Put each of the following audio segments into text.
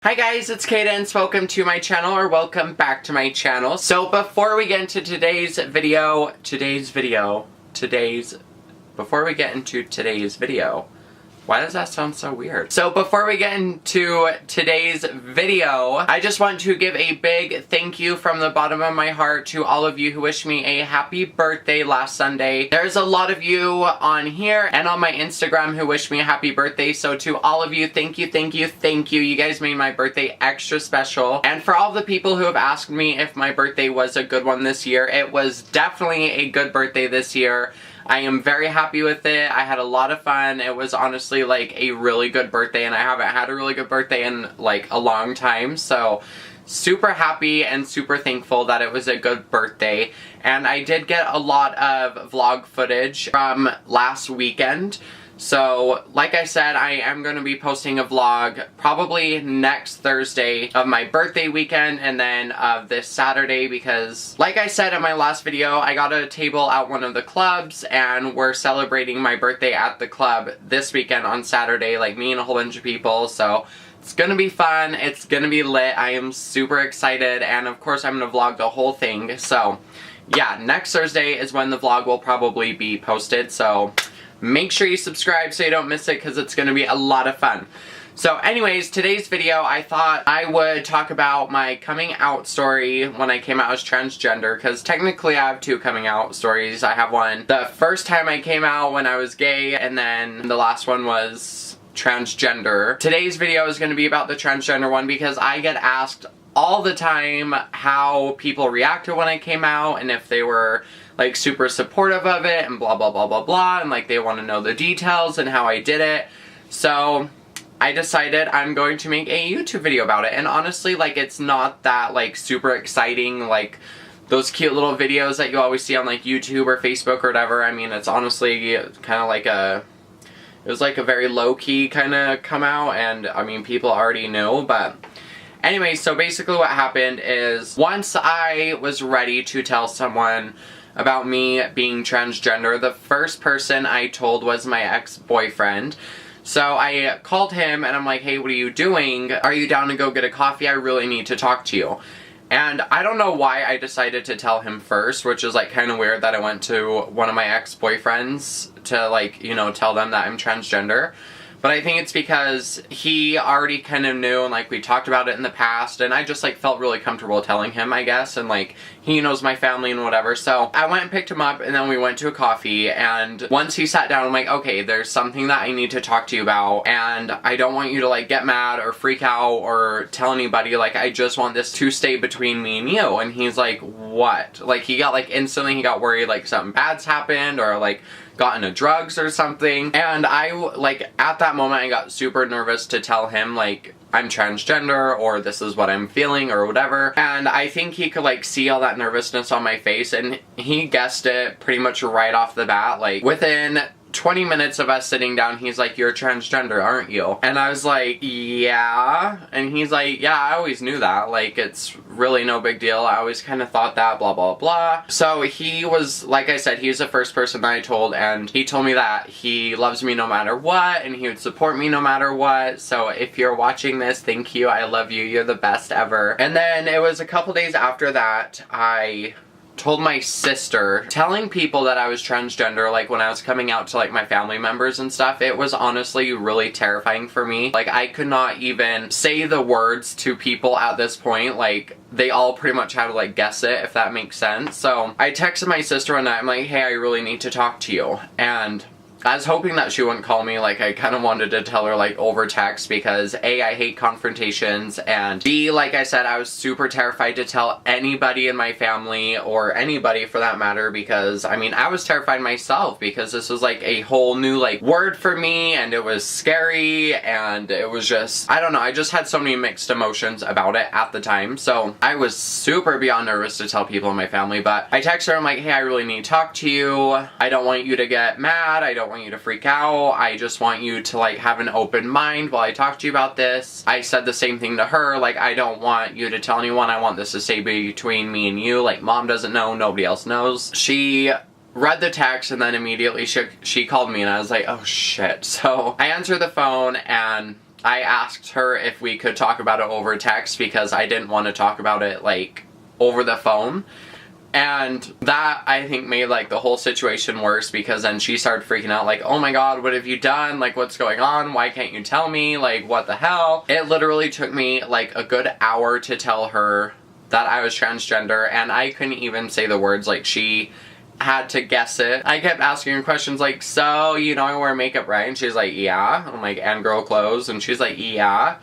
Hi guys, it's Kadence. Welcome to my channel, or welcome back to my channel. So before we get into today's video, why does that sound so weird? So before we get into today's video, I just want to give a big thank you from the bottom of my heart to all of you who wished me a happy birthday last Sunday. There's a lot of you on here and on my Instagram who wished me a happy birthday, so to all of you, thank you, thank you, thank you. You guys made my birthday extra special. And for all the people who have asked me if my birthday was a good one this year, it was definitely a good birthday this year. I am very happy with it. I had a lot of fun. It was honestly like a really good birthday, and I haven't had a really good birthday in like a long time, so super happy and super thankful that it was a good birthday. And I did get a lot of vlog footage from last weekend. So, like I said, I am going to be posting a vlog probably next Thursday of my birthday weekend and then of this Saturday because, like I said in my last video, I got a table at one of the clubs and we're celebrating my birthday at the club this weekend on Saturday, like me and a whole bunch of people, so it's gonna be fun, it's gonna be lit, I am super excited, and of course I'm gonna vlog the whole thing. So, yeah, next Thursday is when the vlog will probably be posted, so make sure you subscribe so you don't miss it because it's going to be a lot of fun. So anyways, today's video I thought I would talk about my coming out story when I came out as transgender, because technically I have two coming out stories. I have one the first time I came out when I was gay, and then the last one was transgender. Today's video is going to be about the transgender one because I get asked all the time how people reacted when I came out and if they were like super supportive of it and blah blah blah blah blah, and like they want to know the details and how I did it. So I decided I'm going to make a YouTube video about it, and honestly, like, it's not that like super exciting like those cute little videos that you always see on like YouTube or Facebook or whatever. I mean, it's honestly kind of like it was like a very low-key kind of come out, and I mean people already know. But anyway, so basically what happened is once I was ready to tell someone about me being transgender, the first person I told was my ex-boyfriend. So I called him and I'm like, hey, what are you doing? Are you down to go get a coffee? I really need to talk to you. And I don't know why I decided to tell him first, which is like kind of weird that I went to one of my ex-boyfriends to like, you know, tell them that I'm transgender. But I think it's because he already kind of knew, and like we talked about it in the past, and I just like felt really comfortable telling him, I guess, and like he knows my family and whatever. So I went and picked him up, and then we went to a coffee, and once he sat down, I'm like, okay, there's something that I need to talk to you about, and I don't want you to like get mad or freak out or tell anybody, like I just want this to stay between me and you. And he's like, what? Like he got like instantly, he got worried like something bad's happened or like got into drugs or something. And I, like, at that moment I got super nervous to tell him like I'm transgender or this is what I'm feeling or whatever. And I think he could like see all that nervousness on my face, and he guessed it pretty much right off the bat. Like within 20 minutes of us sitting down, he's like, you're transgender, aren't you? And I was like, yeah. And he's like, yeah, I always knew that. Like, it's really no big deal. I always kind of thought that, blah, blah, blah. So he was, like I said, he was the first person that I told, and he told me that he loves me no matter what, and he would support me no matter what. So if you're watching this, thank you. I love you. You're the best ever. And then it was a couple days after that, I told my sister. Telling people that I was transgender, like when I was coming out to like my family members and stuff, it was honestly really terrifying for me. Like I could not even say the words to people at this point. Like they all pretty much had to like guess it, if that makes sense. So I texted my sister one night, I'm like, hey, I really need to talk to you. And I was hoping that she wouldn't call me. Like I kind of wanted to tell her like over text because A, I hate confrontations, and B, like I said, I was super terrified to tell anybody in my family or anybody for that matter, because I mean I was terrified myself because this was like a whole new like word for me, and it was scary, and it was just, I don't know, I just had so many mixed emotions about it at the time. So I was super beyond nervous to tell people in my family. But I texted her, I'm like, hey, I really need to talk to you. I don't want you to get mad. I don't want you to freak out. I just want you to like have an open mind while I talk to you about this. I said the same thing to her, like I don't want you to tell anyone. I want this to stay between me and you. Like mom doesn't know, nobody else knows. She read the text and then immediately she called me and I was like, oh shit. So I answered the phone and I asked her if we could talk about it over text because I didn't want to talk about it like over the phone. And that, I think, made like the whole situation worse because then she started freaking out like, oh my god, what have you done? Like, what's going on? Why can't you tell me? Like, what the hell? It literally took me like a good hour to tell her that I was transgender, and I couldn't even say the words. Like, she had to guess it. I kept asking her questions like, so, you know I wear makeup, right? And she's like, yeah. I'm like, and girl clothes? And she's like, yeah.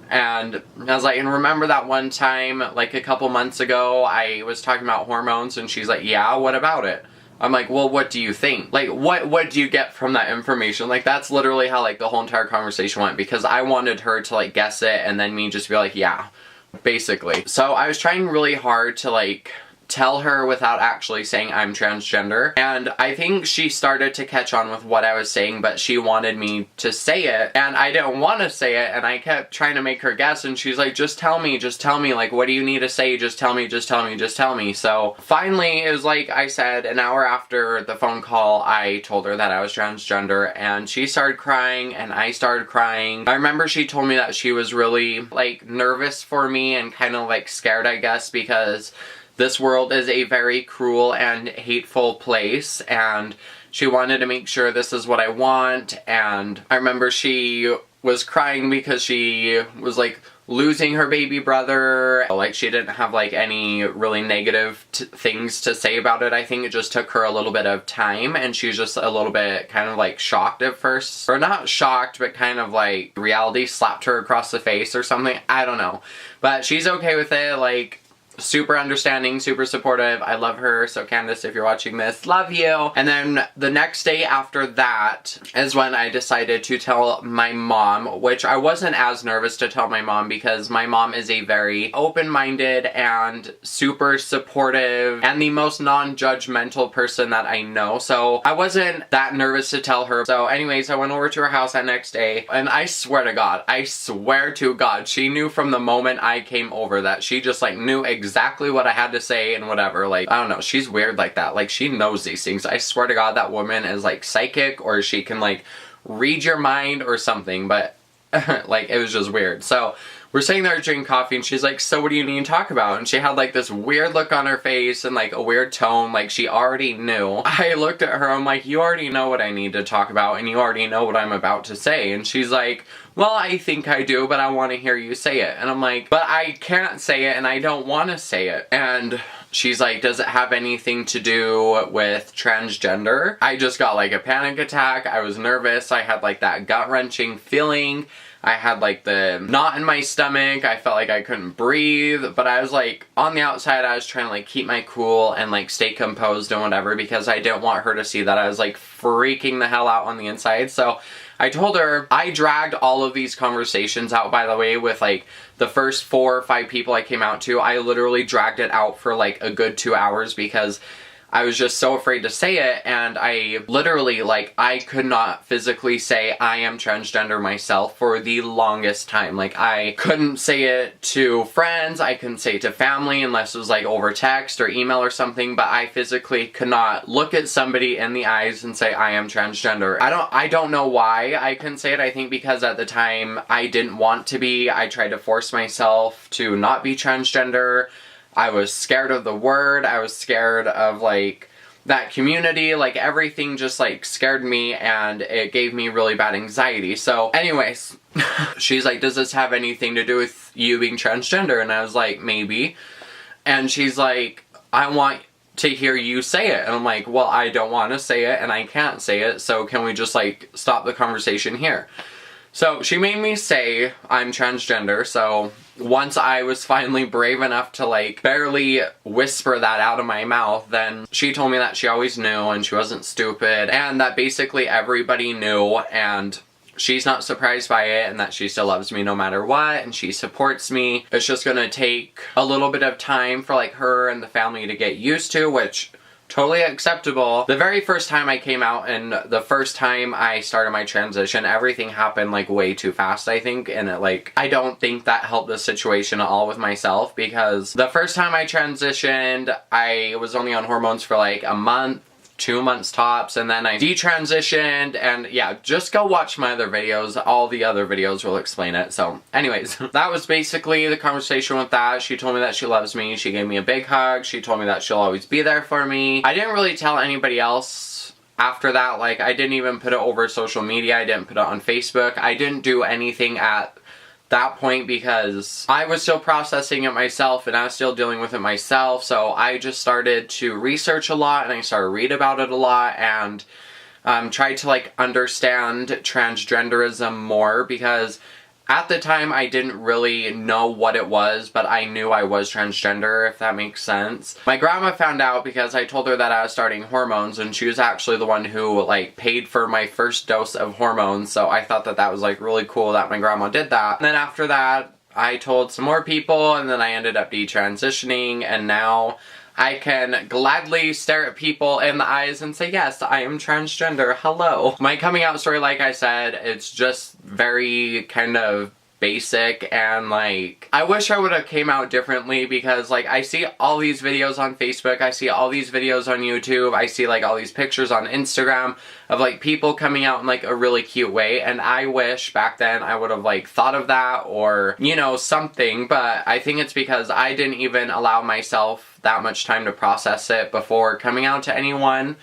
And I was like, and remember that one time, like a couple months ago, I was talking about hormones? And she's like, yeah, what about it? I'm like, well, what do you think? Like, what do you get from that information? Like, that's literally how, like, the whole entire conversation went, because I wanted her to, like, guess it, and then me just be like, yeah, basically. So I was trying really hard to, like, tell her without actually saying I'm transgender, and I think she started to catch on with what I was saying, but she wanted me to say it, and I didn't want to say it, and I kept trying to make her guess, and she's like, just tell me, like, what do you need to say? Just tell me, just tell me, just tell me. So finally, it was like I said, an hour after the phone call, I told her that I was transgender, and she started crying, and I started crying. I remember she told me that she was really, like, nervous for me and kind of, like, scared, I guess, because this world is a very cruel and hateful place, and she wanted to make sure this is what I want. And I remember she was crying because she was like losing her baby brother. Like, she didn't have like any really negative things to say about it. I think it just took her a little bit of time, and she was just a little bit kind of like shocked at first. Or not shocked, but kind of like reality slapped her across the face or something. I don't know. But she's okay with it. Like, super understanding, super supportive. I love her. So Candace, if you're watching this, love you. And then the next day after that is when I decided to tell my mom, which I wasn't as nervous to tell my mom because my mom is a very open-minded and super supportive and the most non-judgmental person that I know. So I wasn't that nervous to tell her. So anyways, I went over to her house that next day, and I swear to God, she knew from the moment I came over that she just like knew exactly what I had to say and whatever. Like, I don't know, she's weird like that. Like, she knows these things. I swear to God, that woman is like psychic, or she can like read your mind or something, but like, it was just weird. So we're sitting there drinking coffee, and she's like, so what do you need to talk about? And she had like this weird look on her face and like a weird tone, like she already knew. I looked at her, I'm like, you already know what I need to talk about, and you already know what I'm about to say. And she's like, well, I think I do, but I want to hear you say it. And I'm like, but I can't say it, and I don't want to say it. And she's like, does it have anything to do with transgender? I just got like a panic attack. I was nervous. I had like that gut-wrenching feeling. I had like the knot in my stomach. I felt like I couldn't breathe, but I was like, on the outside, I was trying to like keep my cool and like stay composed and whatever, because I didn't want her to see that I was like freaking the hell out on the inside. So I told her, I dragged all of these conversations out, by the way, with like the first 4 or 5 people I came out to. I literally dragged it out for like a good 2 hours because I was just so afraid to say it, and I literally, like, I could not physically say I am transgender myself for the longest time. Like, I couldn't say it to friends, I couldn't say it to family unless it was like over text or email or something, but I physically could not look at somebody in the eyes and say I am transgender. I don't know why I couldn't say it. I think because at the time I didn't want to be. I tried to force myself to not be transgender. I was scared of the word. I was scared of like that community. Like, everything just like scared me, and it gave me really bad anxiety. So anyways, she's like, does this have anything to do with you being transgender? And I was like, maybe. And she's like, I want to hear you say it. And I'm like, well, I don't want to say it and I can't say it, so can we just like stop the conversation here? So she made me say I'm transgender. So once I was finally brave enough to like barely whisper that out of my mouth, then she told me that she always knew and she wasn't stupid, and that basically everybody knew, and she's not surprised by it, and that she still loves me no matter what, and she supports me. It's just gonna take a little bit of time for like her and the family to get used to, which totally acceptable. The very first time I came out and the first time I started my transition, everything happened like way too fast, I think, and I don't think that helped the situation at all with myself, because the first time I transitioned, I was only on hormones for like a month, 2 months tops, and then I detransitioned, and yeah, just go watch my other videos. All the other videos will explain it. So anyways, that was basically the conversation with that. She told me that she loves me. She gave me a big hug. She told me that she'll always be there for me. I didn't really tell anybody else after that. Like, I didn't even put it over social media. I didn't put it on Facebook. I didn't do anything at that point because I was still processing it myself and I was still dealing with it myself. So I just started to research a lot, and I started to read about it a lot, and tried to like understand transgenderism more, because at the time I didn't really know what it was, but I knew I was transgender, if that makes sense. My grandma found out because I told her that I was starting hormones, and she was actually the one who like paid for my first dose of hormones, so I thought that that was like really cool that my grandma did that. And then after that, I told some more people, and then I ended up detransitioning, and now I can gladly stare at people in the eyes and say, yes, I am transgender, hello. My coming out story, like I said, it's just very kind of basic, and like, I wish I would have came out differently, because like, I see all these videos on Facebook, I see all these videos on YouTube, I see like all these pictures on Instagram of like people coming out in like a really cute way, and I wish back then I would have like thought of that, or you know, something. But I think it's because I didn't even allow myself that much time to process it before coming out to anyone,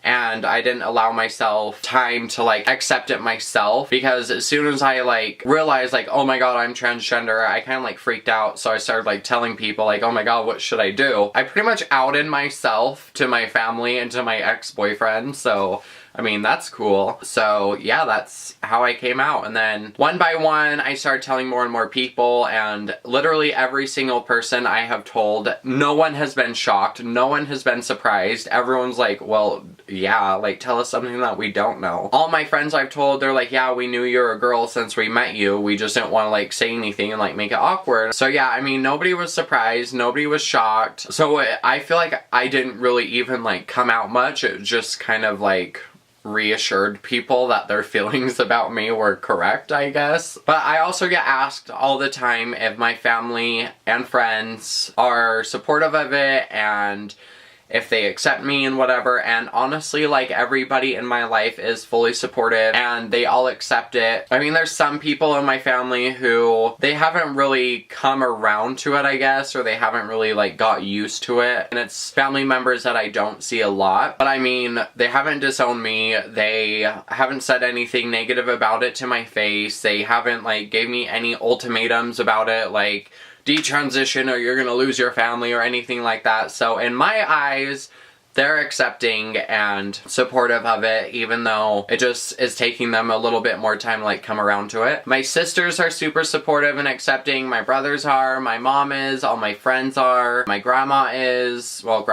and I didn't allow myself time to like accept it myself, because as soon as I like realized like, oh my god, I'm transgender, I kind of like freaked out. So I started like telling people like, oh my god, what should I do? I pretty much outed myself to my family and to my ex-boyfriend, so I mean, that's cool. So yeah, that's how I came out. And then one by one, I started telling more and more people, and literally every single person I have told, no one has been shocked. No one has been surprised. Everyone's like, well, yeah, like tell us something that we don't know. All my friends I've told, they're like, yeah, we knew you were a girl since we met you. We just didn't want to like say anything and like make it awkward. So yeah, I mean, nobody was surprised. Nobody was shocked. So I feel like I didn't really even like come out much. It just kind of like reassured people that their feelings about me were correct, I guess. But I also get asked all the time if my family and friends are supportive of it, and if they accept me and whatever, and honestly, like, everybody in my life is fully supportive and they all accept it. I mean, there's some people in my family who they haven't really come around to it, I guess, or they haven't really like got used to it, and it's family members that I don't see a lot. But I mean, they haven't disowned me, they haven't said anything negative about it to my face, they haven't like gave me any ultimatums about it, like detransition or you're gonna lose your family or anything like that. So in my eyes, they're accepting and supportive of it, even though it just is taking them a little bit more time to like come around to it. My sisters are super supportive and accepting, my brothers are, my mom is, all my friends are, my grandma is, well,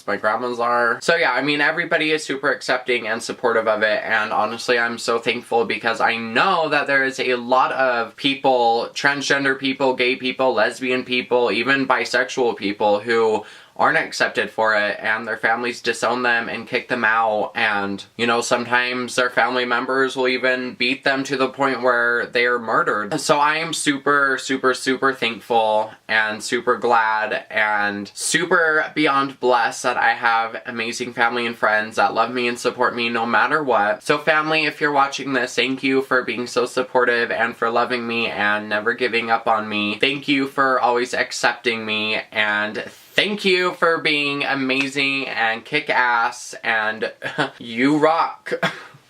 my grandmas are. So yeah, I mean, everybody is super accepting and supportive of it, and honestly, I'm so thankful, because I know that there is a lot of people, transgender people, gay people, lesbian people, even bisexual people who aren't accepted for it, and their families disown them and kick them out, and you know, sometimes their family members will even beat them to the point where they are murdered. So I am super thankful and super glad and super beyond blessed that I have amazing family and friends that love me and support me no matter what. So family, if you're watching this, thank you for being so supportive and for loving me and never giving up on me. Thank you for always accepting me, and thank you for being amazing and kick ass, and you rock.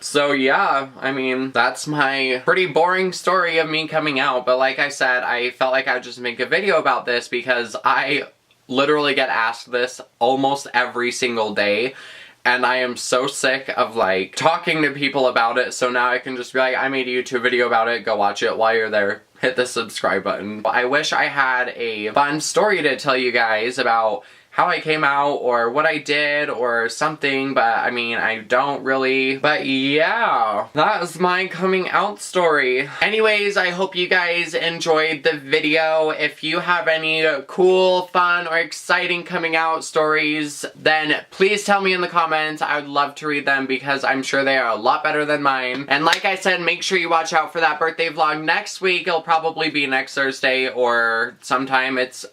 So yeah, I mean, that's my pretty boring story of me coming out, but like I said, I felt like I'd just make a video about this because I literally get asked this almost every single day, and I am so sick of like talking to people about it, so now I can just be like, I made a YouTube video about it, go watch it while you're there. Hit the subscribe button. I wish I had a fun story to tell you guys about how I came out or what I did or something, but I mean, I don't really. But yeah, that was my coming out story. Anyways, I hope you guys enjoyed the video. If you have any cool, fun, or exciting coming out stories, then please tell me in the comments. I would love to read them because I'm sure they are a lot better than mine. And like I said, make sure you watch out for that birthday vlog next week. It'll probably be next Thursday or sometime. It's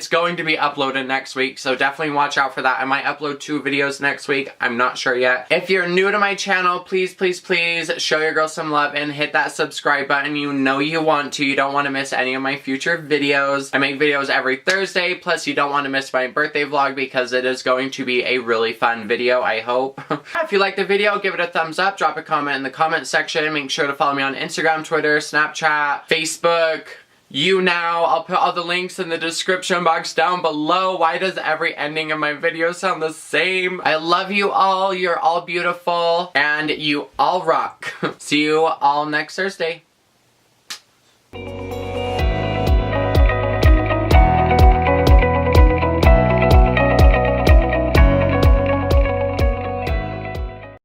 going to be uploaded next week, so so definitely watch out for that. I might upload 2 videos next week. I'm not sure yet. If you're new to my channel, please, please, please show your girl some love and hit that subscribe button. You know you want to. You don't want to miss any of my future videos. I make videos every Thursday, plus you don't want to miss my birthday vlog because it is going to be a really fun video, I hope. If you like the video, give it a thumbs up, drop a comment in the comment section. Make sure to follow me on Instagram, Twitter, Snapchat, Facebook, YouNow. I'll put all the links in the description box down below. Why does every ending of my video sound the same? I love you all. You're all beautiful. And you all rock. See you all next Thursday.